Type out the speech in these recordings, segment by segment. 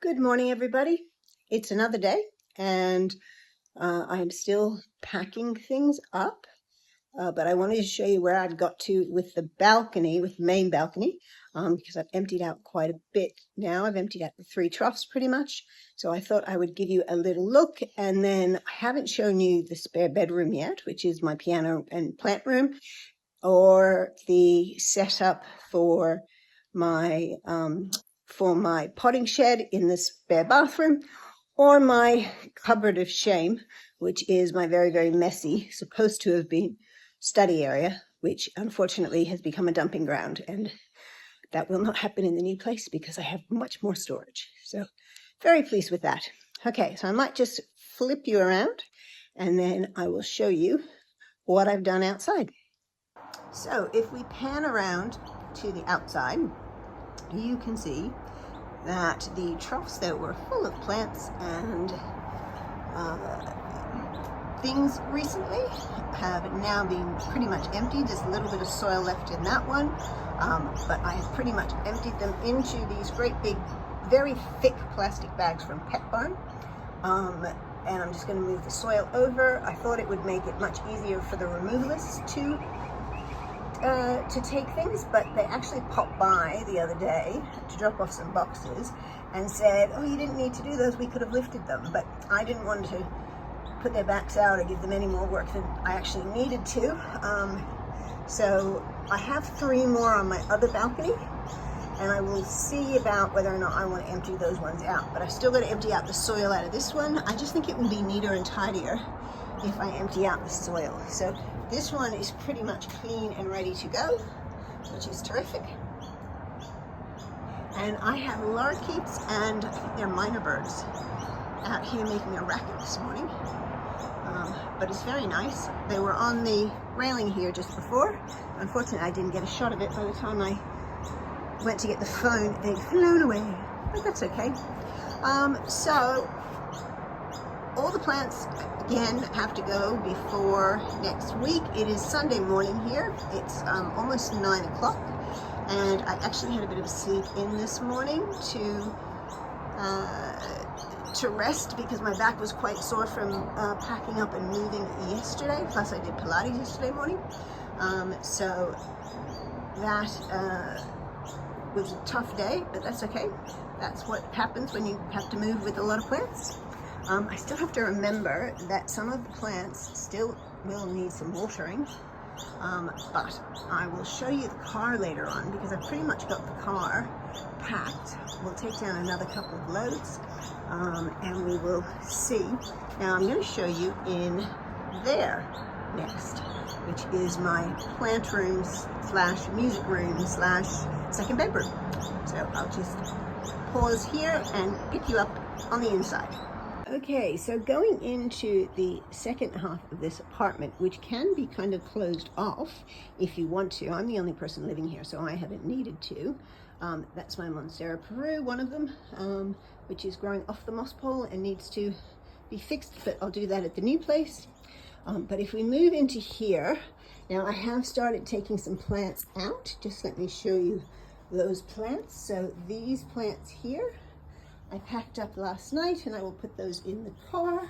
Good morning, everybody. It's another day, and I am still packing things up, but I wanted to show you where I've got to with the balcony, with the main balcony, because I've emptied out quite a bit now. I've emptied out the 3 troughs pretty much, so I thought I would give you a little look, and then I haven't shown you the spare bedroom yet, which is my piano and plant room, or the setup for my potting shed in the spare bathroom, or my cupboard of shame, which is my very, very messy, supposed to have been study area, which unfortunately has become a dumping ground. And that will not happen in the new place because I have much more storage. So very pleased with that. Okay, so I might just flip you around and then I will show you what I've done outside. So if we pan around to the outside, you can see that the troughs that were full of plants and things recently have now been pretty much emptied. There's a little bit of soil left in that one, but I have pretty much emptied them into these great big, very thick plastic bags from Pet Barn. And I'm just going to move the soil over. I thought it would make it much easier for the removalists to take things, but they actually popped by the other day to drop off some boxes and said, oh, you didn't need to do those, we could have lifted them. But I didn't want to put their backs out or give them any more work than I actually needed to. So I have 3 more on my other balcony, and I will see about whether or not I want to empty those ones out. But I still got to empty out the soil out of this one. I just think it will be neater and tidier if I empty out the soil. So this one is pretty much clean and ready to go, which is terrific. And I have lorikeets and I think they're minor birds out here making a racket this morning. But it's very nice. They were on the railing here just before. Unfortunately, I didn't get a shot of it by the time I went to get the phone. They'd flown away, but that's okay. So all the plants, again, have to go before next week. It is Sunday morning here. It's almost 9 o'clock, and I actually had a bit of a sleep in this morning to rest because my back was quite sore from packing up and moving yesterday. Plus, I did Pilates yesterday morning, so that was a tough day, but that's okay. That's what happens when you have to move with a lot of plants. I still have to remember that some of the plants still will need some watering, but I will show you the car later on because I've pretty much got the car packed. We'll take down another couple of loads, and we will see. Now I'm going to show you in there next, which is my plant room / music room / second bedroom. So I'll just pause here and pick you up on the inside. Okay, so going into the second half of this apartment, which can be kind of closed off if you want to. I'm the only person living here, so I haven't needed to. That's my Monstera Peru, one of them, which is growing off the moss pole and needs to be fixed, but I'll do that at the new place. But if we move into here, now I have started taking some plants out. Just let me show you those plants. So these plants here, I packed up last night and I will put those in the car.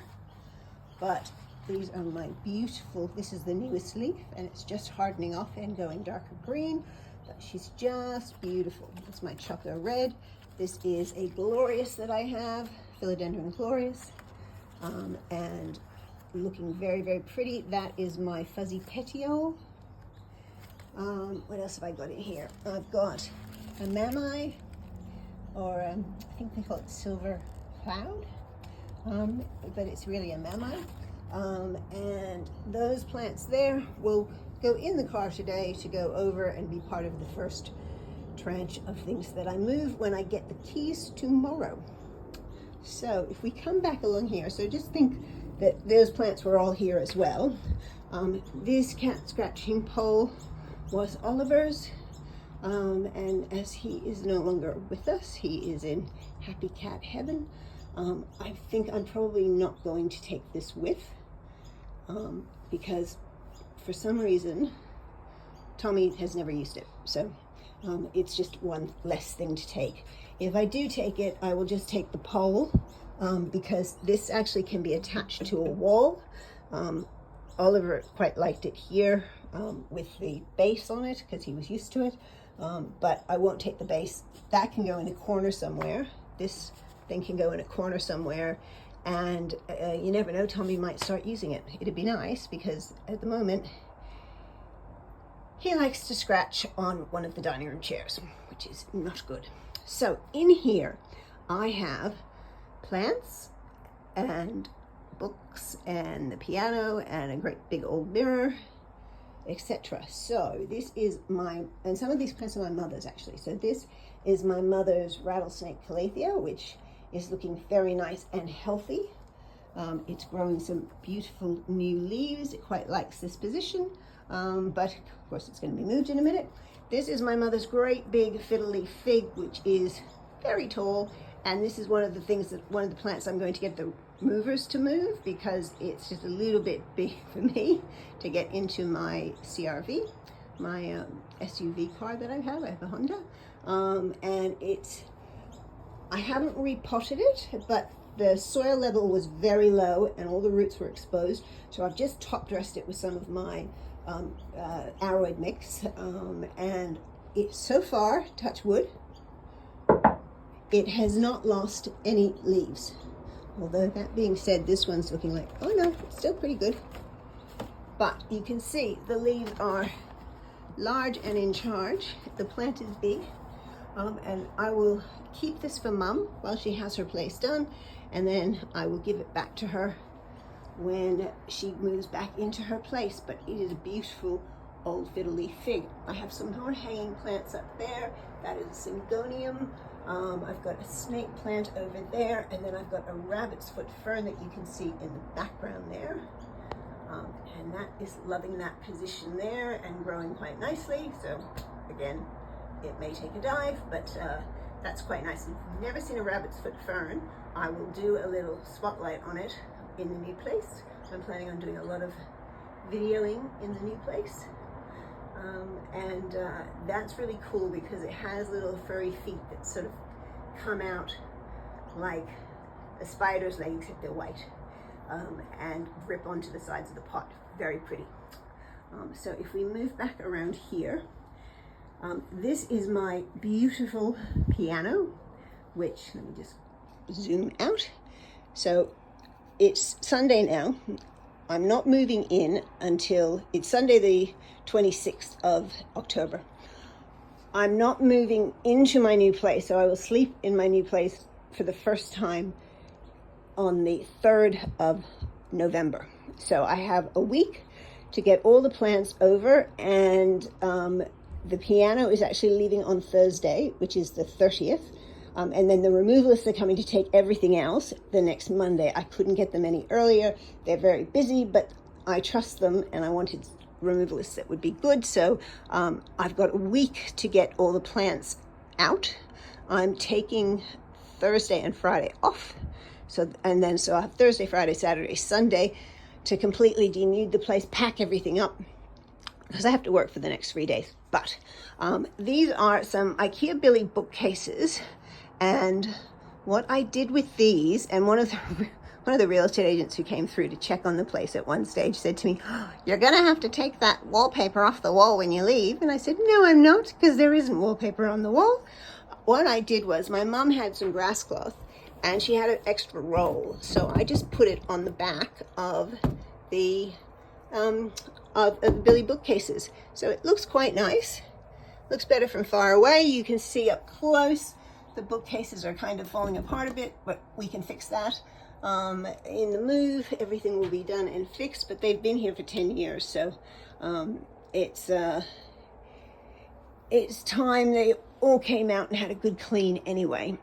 But these are my beautiful, this is the newest leaf and it's just hardening off and going darker green, but she's just beautiful. It's my chocolate red. This is a glorious that I have, Philodendron glorious, and looking very, very pretty. That is my fuzzy petiole. What else have I got in here? I've got a mamai, or I think they call it silver cloud, but it's really a mamai. And those plants there will go in the car today to go over and be part of the first tranche of things that I move when I get the keys tomorrow. So if we come back along here, so just think that those plants were all here as well. This cat scratching pole was Oliver's. And as he is no longer with us, he is in happy cat heaven. I think I'm probably not going to take this with, because for some reason Tommy has never used it. So it's just one less thing to take. If I do take it, I will just take the pole, because this actually can be attached to a wall. Oliver quite liked it here with the base on it because he was used to it, but I won't take the base. That can go in a corner somewhere. This thing can go in a corner somewhere, and you never know, Tommy might start using it. It'd be nice because at the moment he likes to scratch on one of the dining room chairs, which is not good. So in here I have plants and books and the piano and a great big old mirror, etc. So this is and some of these plants are my mother's actually. So this is my mother's rattlesnake calathea, which is looking very nice and healthy. It's growing some beautiful new leaves. It quite likes this position, but of course it's going to be moved in a minute. This is my mother's great big fiddle-leaf fig, which is very tall, and this is one of the plants I'm going to get the movers to move because it's just a little bit big for me to get into my CRV, my SUV car that I have a Honda, and I haven't repotted it, but the soil level was very low and all the roots were exposed, so I've just top dressed it with some of my aroid mix, and it so far, touch wood, it has not lost any leaves. Although that being said, this one's looking like, oh no, it's still pretty good. But you can see the leaves are large and in charge. The plant is big, and I will keep this for Mum while she has her place done, and then I will give it back to her when she moves back into her place. But it is a beautiful old fiddle-leaf fig. I have some more hanging plants up there. That is a syngonium. I've got a snake plant over there, and then I've got a rabbit's foot fern that you can see in the background there. And that is loving that position there and growing quite nicely. So again, it may take a dive, but that's quite nice. If you've never seen a rabbit's foot fern, I will do a little spotlight on it in the new place. I'm planning on doing a lot of videoing in the new place. That's really cool because it has little furry feet that sort of come out like a spider's leg, except they're white, and grip onto the sides of the pot. Very pretty. So if we move back around here, this is my beautiful piano, which, let me just zoom out. So it's Sunday now. I'm not moving in until it's Sunday the 26th of October. I'm not moving into my new place, so I will sleep in my new place for the first time on the 3rd of November. So I have a week to get all the plants over, and the piano is actually leaving on Thursday, which is the 30th. And then the removalists are coming to take everything else the next Monday. I couldn't get them any earlier. They're very busy, but I trust them, and I wanted removalists that would be good. So I've got a week to get all the plants out. I'm taking Thursday and Friday off. So I have Thursday, Friday, Saturday, Sunday to completely denude the place, pack everything up, because I have to work for the next 3 days. But these are some IKEA Billy bookcases. And what I did with these, and one of the real estate agents who came through to check on the place at one stage said to me, "Oh, you're going to have to take that wallpaper off the wall when you leave." And I said, "No, I'm not, because there isn't wallpaper on the wall." What I did was, my mom had some grass cloth and she had an extra roll. So I just put it on the back of the Billy bookcases. So it looks quite nice. Looks better from far away. You can see up close. The bookcases are kind of falling apart a bit, but we can fix that. In the move, everything will be done and fixed, but they've been here for 10 years, so it's time they all came out and had a good clean anyway.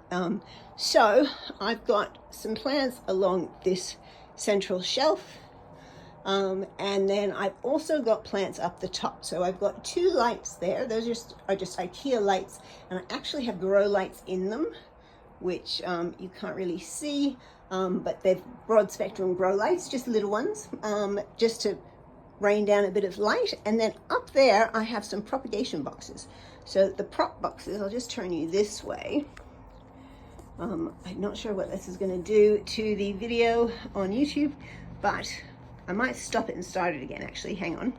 So I've got some plants along this central shelf, and then I've also got plants up the top. So I've got 2 lights there. Those are just IKEA lights, and I actually have grow lights in them, which you can't really see, but they're broad spectrum grow lights, just little ones, just to rain down a bit of light. And then up there I have some propagation boxes. So the prop boxes, I'll just turn you this way. I'm not sure what this is going to do to the video on YouTube, but I might stop it and start it again actually. Hang on.